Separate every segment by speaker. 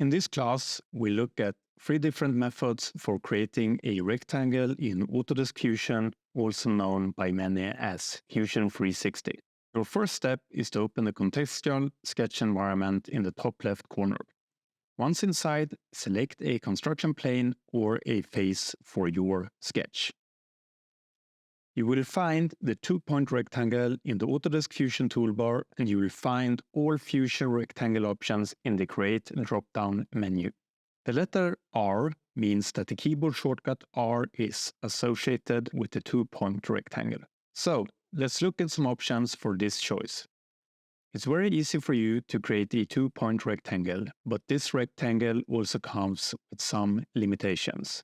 Speaker 1: In this class, we look at 3 different methods for creating a rectangle in Autodesk Fusion, also known by many as Fusion 360. Your first step is to open the contextual sketch environment in the top left corner. Once inside, select a construction plane or a face for your sketch. You will find the 2-point rectangle in the Autodesk Fusion toolbar, and you will find all Fusion rectangle options in the Create drop-down menu. The letter R means that the keyboard shortcut R is associated with the 2-point rectangle. So, let's look at some options for this choice. It's very easy for you to create a 2-point rectangle, but this rectangle also comes with some limitations.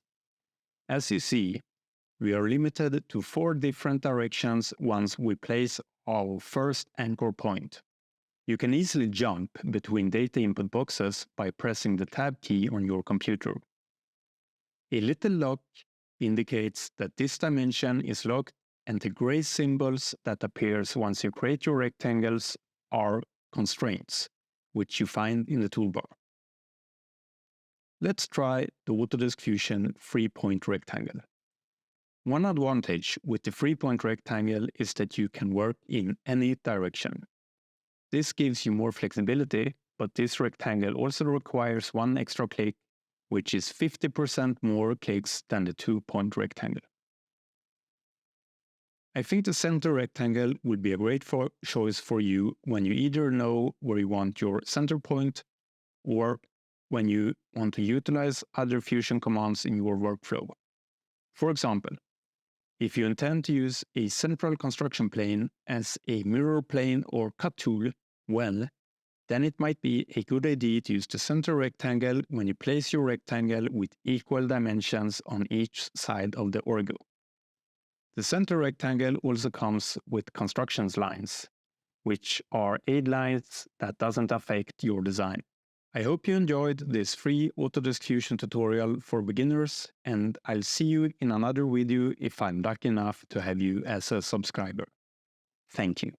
Speaker 1: As you see, we are limited to 4 different directions once we place our first anchor point. You can easily jump between data input boxes by pressing the Tab key on your computer. A little lock indicates that this dimension is locked, and the gray symbols that appears once you create your rectangles are constraints, which you find in the toolbar. Let's try the Autodesk Fusion 3-point rectangle. One advantage with the 3-point rectangle is that you can work in any direction. This gives you more flexibility, but this rectangle also requires 1 extra click, which is 50% more clicks than the 2-point rectangle. I think the center rectangle would be a great choice for you when you either know where you want your center point or when you want to utilize other Fusion commands in your workflow. For example, if you intend to use a central construction plane as a mirror plane or cut tool, well, then it might be a good idea to use the center rectangle when you place your rectangle with equal dimensions on each side of the orgo. The center rectangle also comes with construction lines, which are aid lines that doesn't affect your design. I hope you enjoyed this free Autodesk Fusion tutorial for beginners, and I'll see you in another video if I'm lucky enough to have you as a subscriber. Thank you.